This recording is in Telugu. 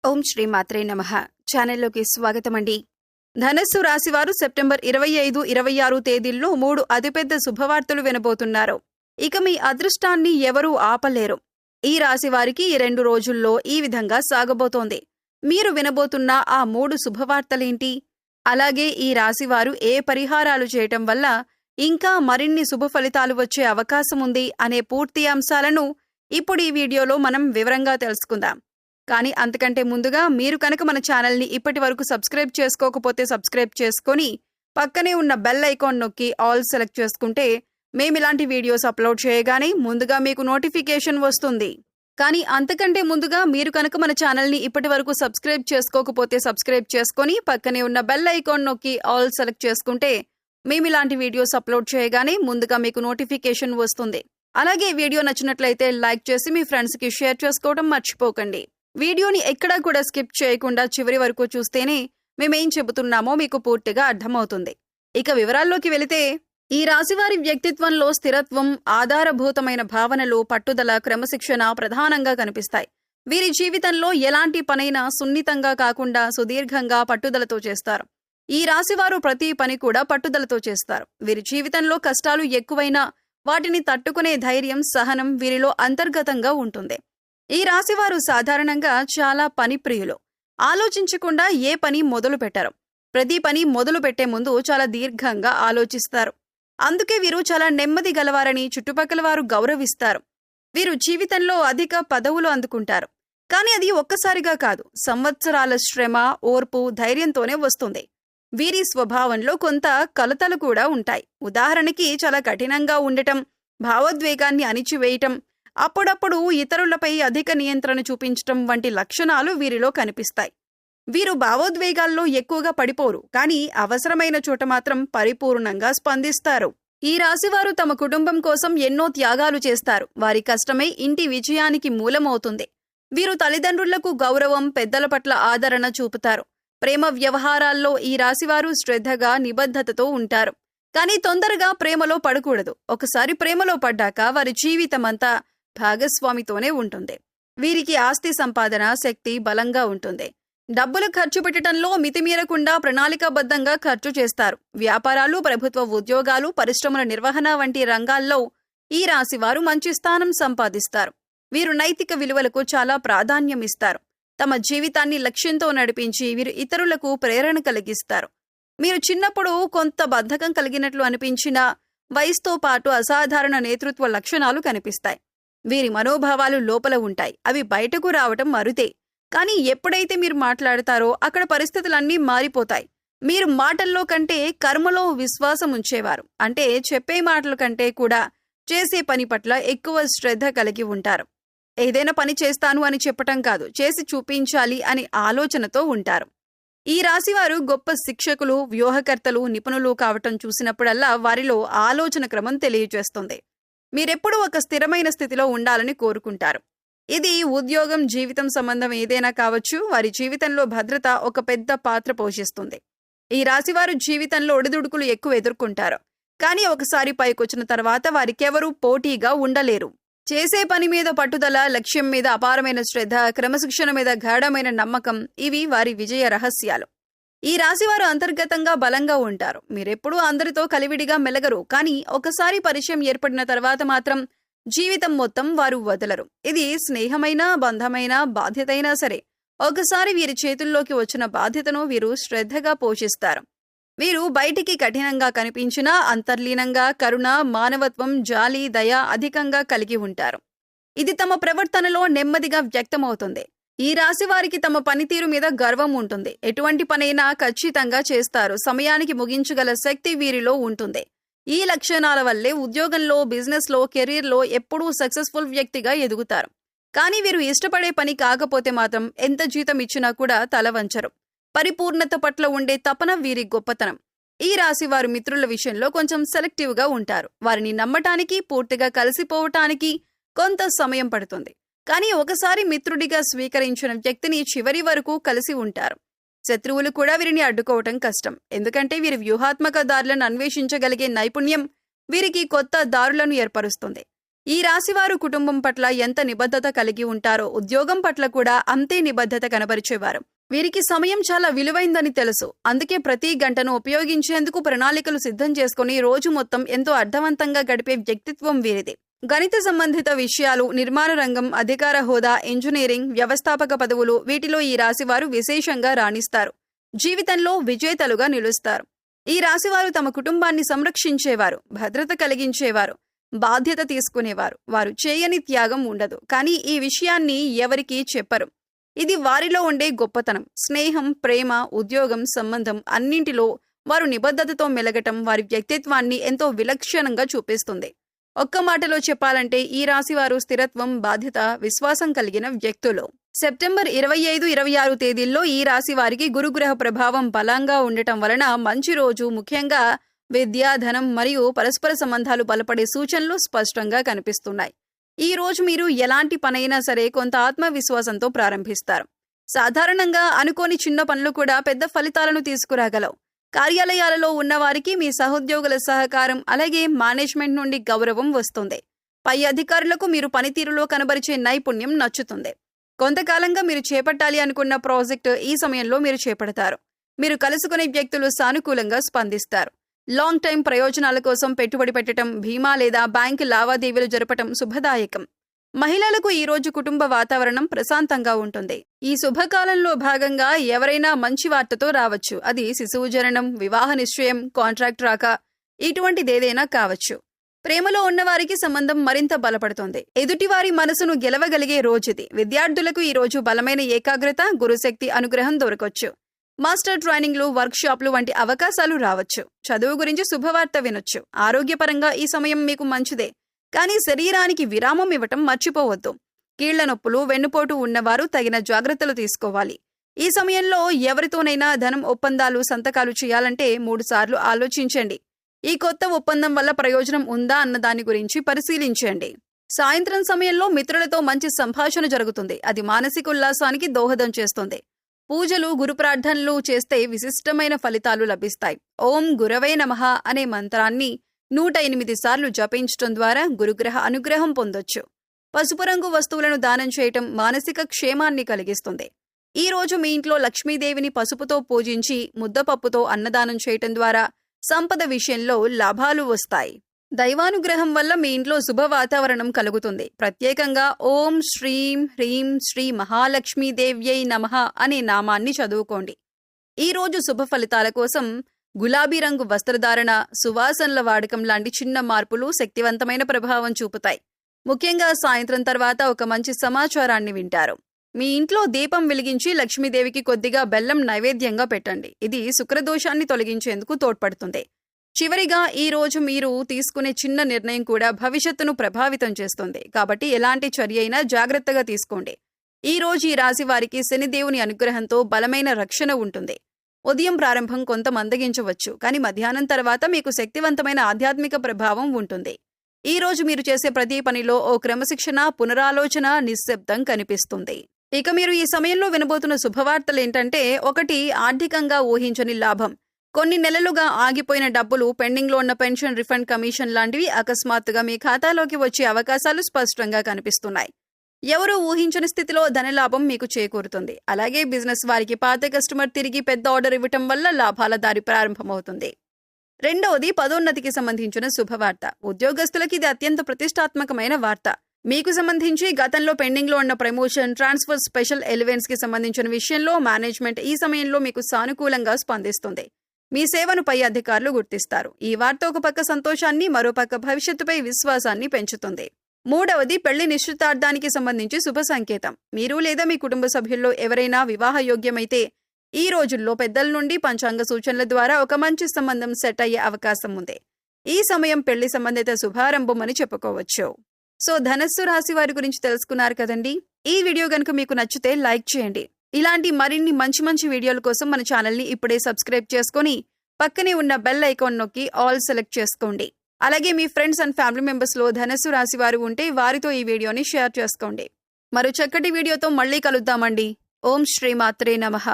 ఓం శ్రీ మాత్రే నమః. ఛానల్లోకి స్వాగతమండి. ధనస్సు రాశివారు సెప్టెంబర్ 25, 26 తేదీల్లో 3 అతిపెద్ద శుభవార్తలు వినబోతున్నారు. ఇక మీ అదృష్టాన్ని ఎవరూ ఆపలేరు. ఈ రాశివారికి ఈ 2 రోజుల్లో ఈ విధంగా సాగబోతోంది. మీరు వినబోతున్న ఆ 3 శుభవార్తలేంటి? అలాగే ఈ రాశివారు ఏ పరిహారాలు చేయటం వల్ల ఇంకా మరిన్ని శుభ ఫలితాలు వచ్చే అవకాశం ఉంది అనే పూర్తి అంశాలను ఇప్పుడు ఈ వీడియోలో మనం వివరంగా తెలుసుకుందాం. కానీ అంతకంటే ముందుగా మీరు కనుక మన ఛానల్ని ఇప్పటి వరకు సబ్స్క్రైబ్ చేసుకోకపోతే సబ్స్క్రైబ్ చేసుకొని పక్కనే ఉన్న బెల్ ఐకాన్ నొక్కి ఆల్ సెలెక్ట్ చేసుకుంటే మేమిలాంటి వీడియోస్ అప్లోడ్ చేయగానే ముందుగా మీకు నోటిఫికేషన్ వస్తుంది. కానీ అంతకంటే ముందుగా మీరు కనుక మన ఛానల్ని ఇప్పటి వరకు సబ్స్క్రైబ్ చేసుకోకపోతే సబ్స్క్రైబ్ చేసుకొని పక్కనే ఉన్న బెల్ ఐకాన్ నొక్కి ఆల్ సెలెక్ట్ చేసుకుంటే మేమిలాంటి వీడియోస్ అప్లోడ్ చేయగానే ముందుగా మీకు నోటిఫికేషన్ వస్తుంది. అలాగే వీడియో నచ్చినట్లయితే లైక్ చేసి మీ ఫ్రెండ్స్కి షేర్ చేసుకోవడం మర్చిపోకండి. వీడియోని ఎక్కడా కూడా స్కిప్ చేయకుండా చివరి వరకు చూస్తేనే మేమేం చెబుతున్నామో మీకు పూర్తిగా అర్థమవుతుంది. ఇక వివరాల్లోకి వెళితే ఈ రాశివారి వ్యక్తిత్వంలో స్థిరత్వం, ఆధారభూతమైన భావనలు, పట్టుదల, క్రమశిక్షణ ప్రధానంగా కనిపిస్తాయి. వీరి జీవితంలో ఎలాంటి పనైనా సున్నితంగా కాకుండా సుదీర్ఘంగా పట్టుదలతో చేస్తారు. ఈ రాశివారు ప్రతి పని కూడా పట్టుదలతో చేస్తారు. వీరి జీవితంలో కష్టాలు ఎక్కువైనా వాటిని తట్టుకునే ధైర్యం, సహనం వీరిలో అంతర్గతంగా ఉంటుంది. ఈ రాశివారు సాధారణంగా చాలా పని ప్రియులు. ఆలోచించకుండా ఏ పని మొదలు పెట్టరు. ప్రతి పని మొదలు పెట్టే ముందు చాలా దీర్ఘంగా ఆలోచిస్తారు. అందుకే వీరు చాలా నెమ్మది గలవారని చుట్టుపక్కల వారు గౌరవిస్తారు. వీరు జీవితంలో అధిక పదవులు అందుకుంటారు. కానీ అది ఒక్కసారిగా కాదు, సంవత్సరాల శ్రమ, ఓర్పు, ధైర్యంతోనే వస్తుంది. వీరి స్వభావంలో కొంత కలతలు కూడా ఉంటాయి. ఉదాహరణకి చాలా కఠినంగా ఉండటం, భావోద్వేగాన్ని అణిచివేయటం, అప్పుడప్పుడు ఇతరులపై అధిక నియంత్రణ చూపించటం వంటి లక్షణాలు వీరిలో కనిపిస్తాయి. వీరు భావోద్వేగాల్లో ఎక్కువగా పడిపోరు, కానీ అవసరమైన చోట మాత్రం పరిపూర్ణంగా స్పందిస్తారు. ఈ రాశివారు తమ కుటుంబం కోసం ఎన్నో త్యాగాలు చేస్తారు. వారి కష్టమే ఇంటి విజయానికి మూలమవుతుంది. వీరు తల్లిదండ్రులకు గౌరవం, పెద్దల పట్ల ఆదరణ చూపుతారు. ప్రేమ వ్యవహారాల్లో ఈ రాశివారు శ్రద్ధగా, నిబద్ధతతో ఉంటారు. కానీ తొందరగా ప్రేమలో పడకూడదు. ఒకసారి ప్రేమలో పడ్డాక వారి జీవితమంతా భాగస్వామితోనే ఉంటుంది. వీరికి ఆస్తి సంపాదన శక్తి బలంగా ఉంటుంది. డబ్బులు ఖర్చు పెట్టడంలో మితిమీరకుండా ప్రణాళికాబద్ధంగా ఖర్చు చేస్తారు. వ్యాపారాలు, ప్రభుత్వ ఉద్యోగాలు, పరిశ్రమల నిర్వహణ వంటి రంగాల్లో ఈ రాశివారు మంచి స్థానం సంపాదిస్తారు. వీరు నైతిక విలువలకు చాలా ప్రాధాన్యం ఇస్తారు. తమ జీవితాన్ని లక్ష్యంతో నడిపించి వీరు ఇతరులకు ప్రేరణ కలిగిస్తారు. మీరు చిన్నప్పుడు కొంత బద్ధకం కలిగినట్లు అనిపించినా వయసుతో పాటు అసాధారణ నేతృత్వ లక్షణాలు కనిపిస్తాయి. వీరి మనోభావాలు లోపల ఉంటాయి. అవి బయటకు రావటం అరుదే. కానీ ఎప్పుడైతే మీరు మాట్లాడతారో అక్కడ పరిస్థితులన్నీ మారిపోతాయి. మీరు మాటల్లో కంటే కర్మలో విశ్వాసం ఉంచేవారు. అంటే చెప్పే మాటల కంటే కూడా చేసే పని పట్ల ఎక్కువ శ్రద్ధ కలిగి ఉంటారు. ఏదైనా పని చేస్తాను అని చెప్పటం కాదు, చేసి చూపించాలి అని ఆలోచనతో ఉంటారు. ఈ రాశివారు గొప్ప శిక్షకులు, వ్యూహకర్తలు, నిపుణులు కావటం చూసినప్పుడల్లా వారిలో ఆలోచన క్రమం తెలియజేస్తుంది. మీరెప్పుడూ ఒక స్థిరమైన స్థితిలో ఉండాలని కోరుకుంటారు. ఇది ఉద్యోగం, జీవితం సంబంధం ఏదైనా కావచ్చు. వారి జీవితంలో భద్రత ఒక పెద్ద పాత్ర పోషిస్తుంది. ఈ రాశివారు జీవితంలో ఒడిదుడుకులు ఎక్కువ ఎదుర్కొంటారు. కానీ ఒకసారి పైకొచ్చిన తర్వాత వారికెవరూ పోటీగా ఉండలేరు. చేసే పని మీద పట్టుదల, లక్ష్యం మీద అపారమైన శ్రద్ధ, క్రమశిక్షణ మీద గాఢమైన నమ్మకం ఇవి వారి విజయ రహస్యాలు. ఈ రాశివారు అంతర్గతంగా బలంగా ఉంటారు. మీరెప్పుడూ అందరితో కలివిడిగా మెలగరు. కానీ ఒకసారి పరిచయం ఏర్పడిన తర్వాత మాత్రం జీవితం మొత్తం వారు వదలరు. ఇది స్నేహమైనా, బంధమైనా, బాధ్యతైనా సరే ఒకసారి వీరి చేతుల్లోకి వచ్చిన బాధ్యతను వీరు శ్రద్ధగా పోషిస్తారు. వీరు బయటికి కఠినంగా కనిపించినా అంతర్లీనంగా కరుణ, మానవత్వం, జాలి, దయ అధికంగా కలిగి ఉంటారు. ఇది తమ ప్రవర్తనలో నెమ్మదిగా వ్యక్తమవుతుంది. ఈ రాశి వారికి తమ పనితీరు మీద గర్వం ఉంటుంది. ఎటువంటి పనైనా ఖచ్చితంగా చేస్తారు. సమయానికి ముగించగల శక్తి వీరిలో ఉంటుంది. ఈ లక్షణాల వల్లే ఉద్యోగంలో, బిజినెస్లో, కెరీర్లో ఎప్పుడూ సక్సెస్ఫుల్ వ్యక్తిగా ఎదుగుతారు. కానీ వీరు ఇష్టపడే పని కాకపోతే మాత్రం ఎంత జీతం ఇచ్చినా కూడా తల వంచరు. పరిపూర్ణత పట్ల ఉండే తపన వీరి గొప్పతనం. ఈ రాశి వారు మిత్రుల విషయంలో కొంచెం సెలెక్టివ్గా ఉంటారు. వారిని నమ్మటానికి, పూర్తిగా కలిసిపోవటానికి కొంత సమయం పడుతుంది. కానీ ఒకసారి మిత్రుడిగా స్వీకరించిన వ్యక్తిని చివరి వరకు కలిసి ఉంటారు. శత్రువులు కూడా వీరిని అడ్డుకోవటం కష్టం. ఎందుకంటే వీరి వ్యూహాత్మక దారులను అన్వేషించగలిగే నైపుణ్యం వీరికి కొత్త దారులను ఏర్పరుస్తుంది. ఈ రాశివారు కుటుంబం పట్ల ఎంత నిబద్ధత కలిగి ఉంటారో ఉద్యోగం పట్ల కూడా అంతే నిబద్ధత కనబరిచేవారు. వీరికి సమయం చాలా విలువైందని తెలుసు. అందుకే ప్రతి గంటను ఉపయోగించేందుకు ప్రణాళికలు సిద్ధం చేసుకుని రోజు మొత్తం ఎంతో అర్థవంతంగా గడిపే వ్యక్తిత్వం వీరిది. గణిత సంబంధిత విషయాలు, నిర్మాణ రంగం, అధికార హోదా, ఇంజనీరింగ్, వ్యవస్థాపక పదవులు వీటిలో ఈ రాశివారు విశేషంగా రాణిస్తారు. జీవితంలో విజేతలుగా నిలుస్తారు. ఈ రాశివారు తమ కుటుంబాన్ని సంరక్షించేవారు, భద్రత కలిగించేవారు, బాధ్యత తీసుకునేవారు. వారు చేయని త్యాగం ఉండదు. కానీ ఈ విషయాన్ని ఎవరికీ చెప్పరు. ఇది వారిలో ఉండే గొప్పతనం. స్నేహం, ప్రేమ, ఉద్యోగం, సంబంధం అన్నింటిలో వారు నిబద్ధతతో మెలగటం వారి వ్యక్తిత్వాన్ని ఎంతో విలక్షణంగా చూపిస్తుంది. ఒక్క మాటలో చెప్పాలంటే ఈ రాశివారు స్థిరత్వం, బాధ్యత, విశ్వాసం కలిగిన వ్యక్తులు. సెప్టెంబర్ 25, 26 తేదీల్లో ఈ రాశి వారికి గురుగ్రహ ప్రభావం బలంగా ఉండటం వలన మంచి రోజు. ముఖ్యంగా విద్య, ధనం మరియు పరస్పర సంబంధాలు బలపడే సూచనలు స్పష్టంగా కనిపిస్తున్నాయి. ఈ రోజు మీరు ఎలాంటి పనైనా సరే కొంత ఆత్మవిశ్వాసంతో ప్రారంభిస్తారు. సాధారణంగా అనుకోని చిన్న పనులు కూడా పెద్ద ఫలితాలను తీసుకురాగలవు. కార్యాలయాలలో ఉన్నవారికి మీ సహోద్యోగుల సహకారం, అలాగే మేనేజ్మెంట్ నుండి గౌరవం వస్తుంది. పై అధికారులకు మీరు పనితీరులో కనబరిచే నైపుణ్యం నచ్చుతుంది. కొంతకాలంగా మీరు చేపట్టాలి అనుకున్న ప్రాజెక్టు ఈ సమయంలో మీరు చేపడతారు. మీరు కలుసుకునే వ్యక్తులు సానుకూలంగా స్పందిస్తారు. లాంగ్ టైం ప్రయోజనాల కోసం పెట్టుబడి పెట్టడం, బీమా లేదా బ్యాంకు లావాదేవీలు జరపటం శుభదాయకం. మహిళలకు ఈ రోజు కుటుంబ వాతావరణం ప్రశాంతంగా ఉంటుంది. ఈ శుభకాలంలో భాగంగా ఎవరైనా మంచి వార్తతో రావచ్చు. అది శిశువు జననం, వివాహ నిశ్చయం, కాంట్రాక్ట్ రాక, ఇటువంటిదేదైనా కావచ్చు. ప్రేమలో ఉన్నవారికి సంబంధం మరింత బలపడుతుంది. ఎదుటివారి మనసును గెలవగలిగే రోజుది. విద్యార్థులకు ఈ రోజు బలమైన ఏకాగ్రత, గురుశక్తి అనుగ్రహం దొరకొచ్చు. మాస్టర్ ట్రైనింగ్లు, వర్క్షాప్లు వంటి అవకాశాలు రావచ్చు. చదువు గురించి శుభవార్త వినొచ్చు. ఆరోగ్యపరంగా ఈ సమయం మీకు మంచిదే. కానీ శరీరానికి విరామం ఇవ్వటం మర్చిపోవద్దు. కీళ్ల నొప్పులు, వెన్నుపోటు ఉన్నవారు తగిన జాగ్రత్తలు తీసుకోవాలి. ఈ సమయంలో ఎవరితోనైనా ధనం ఒప్పందాలు, సంతకాలు చేయాలంటే 3 సార్లు ఆలోచించండి. ఈ కొత్త ఒప్పందం వల్ల ప్రయోజనం ఉందా అన్న దాని గురించి పరిశీలించండి. సాయంత్రం సమయంలో మిత్రులతో మంచి సంభాషణ జరుగుతుంది. అది మానసిక ఉల్లాసానికి దోహదం చేస్తుంది. పూజలు, గురు ప్రార్థనలు చేస్తే విశిష్టమైన ఫలితాలు లభిస్తాయి. ఓం గురవే నమః అనే మంత్రాన్ని 108 సార్లు జపించటం ద్వారా గురుగ్రహ అనుగ్రహం పొందొచ్చు. పసుపు రంగు వస్తువులను దానం చేయటం మానసిక క్షేమాన్ని కలిగిస్తుంది. ఈ రోజు మీ ఇంట్లో లక్ష్మీదేవిని పసుపుతో పూజించి ముద్దపప్పుతో అన్నదానం చేయటం ద్వారా సంపద విషయంలో లాభాలు వస్తాయి. దైవానుగ్రహం వల్ల మీ ఇంట్లో శుభ వాతావరణం కలుగుతుంది. ప్రత్యేకంగా ఓం శ్రీం హ్రీం శ్రీ మహాలక్ష్మీదేవ్యై నమః అనే నామాన్ని చదువుకోండి. ఈ రోజు శుభ ఫలితాల కోసం గులాబీ రంగు వస్త్రధారణ, సువాసనల వాడకం లాంటి చిన్న మార్పులు శక్తివంతమైన ప్రభావం చూపుతాయి. ముఖ్యంగా సాయంత్రం తర్వాత ఒక మంచి సమాచారాన్ని వింటారు. మీ ఇంట్లో దీపం వెలిగించి లక్ష్మీదేవికి కొద్దిగా బెల్లం నైవేద్యంగా పెట్టండి. ఇది శుక్రదోషాన్ని తొలగించేందుకు తోడ్పడుతుంది. చివరిగా ఈ రోజు మీరు తీసుకునే చిన్న నిర్ణయం కూడా భవిష్యత్తును ప్రభావితం చేస్తుంది. కాబట్టి ఎలాంటి చర్య అయినా జాగ్రత్తగా తీసుకోండి. ఈ రోజు ఈ రాశి వారికి శనిదేవుని అనుగ్రహంతో బలమైన రక్షణ ఉంటుంది. ఉదయం ప్రారంభం కొంత మందగించవచ్చు, కానీ మధ్యాహ్నం తర్వాత మీకు శక్తివంతమైన ఆధ్యాత్మిక ప్రభావం ఉంటుంది. ఈ రోజు మీరు చేసే ప్రతి పనిలో ఓ క్రమశిక్షణ, పునరాలోచన, నిశ్శబ్దం కనిపిస్తుంది. ఇక మీరు ఈ సమయంలో వినబోతున్న శుభవార్తలేంటంటే, 1 ఆర్థికంగా ఊహించని లాభం. కొన్ని నెలలుగా ఆగిపోయిన డబ్బులు, పెండింగ్లో ఉన్న పెన్షన్ రిఫండ్, కమిషన్ లాంటివి అకస్మాత్తుగా మీ ఖాతాలోకి వచ్చే అవకాశాలు స్పష్టంగా కనిపిస్తున్నాయి. ఎవరూ ఊహించని స్థితిలో ధనలాభం మీకు చేకూరుతుంది. అలాగే బిజినెస్ వారికి పాత కస్టమర్ తిరిగి పెద్ద ఆర్డర్ ఇవ్వటం వల్ల లాభాల దారి ప్రారంభమవుతుంది. 2వది పదోన్నతికి సంబంధించిన శుభవార్త. ఉద్యోగస్తులకి ఇది అత్యంత ప్రతిష్టాత్మకమైన వార్త. మీకు సంబంధించి గతంలో పెండింగ్లో ఉన్న ప్రమోషన్, ట్రాన్స్ఫర్, స్పెషల్ ఎలివెన్స్ కి సంబంధించిన విషయంలో మేనేజ్మెంట్ ఈ సమయంలో మీకు సానుకూలంగా స్పందిస్తుంది. మీ సేవను పై అధికారులు గుర్తిస్తారు. ఈ వార్త ఒక పక్క సంతోషాన్ని, మరోపక్క భవిష్యత్తుపై విశ్వాసాన్ని పెంచుతుంది. 3వది పెళ్లి నిశ్చితార్థానికి సంబంధించి శుభ సంకేతం. మీరు లేదా మీ కుటుంబ సభ్యుల్లో ఎవరైనా వివాహ యోగ్యమైతే ఈ రోజుల్లో పెద్దల నుండి పంచాంగ సూచనల ద్వారా ఒక మంచి సంబంధం సెట్ అయ్యే అవకాశం ఉంది. ఈ సమయం పెళ్లి సంబంధిత శుభారంభం అని చెప్పుకోవచ్చు. సో ధనస్సు రాశి వారి గురించి తెలుసుకున్నారు కదండి. ఈ వీడియో గనుక మీకు నచ్చితే లైక్ చేయండి. ఇలాంటి మరిన్ని మంచి వీడియోల కోసం మన ఛానల్ని ఇప్పుడే సబ్స్క్రైబ్ చేసుకొని పక్కనే ఉన్న బెల్ ఐకాన్ నొక్కి ఆల్ సెలెక్ట్ చేసుకోండి. అలాగే మీ ఫ్రెండ్స్ అండ్ ఫ్యామిలీ మెంబర్స్లో ధనస్సు రాశి వారు ఉంటే వారితో ఈ వీడియోని షేర్ చేసుకోండి. మరో చక్కటి వీడియోతో మళ్ళీ కలుద్దామండి. ఓం శ్రీ మాత్రే నమః.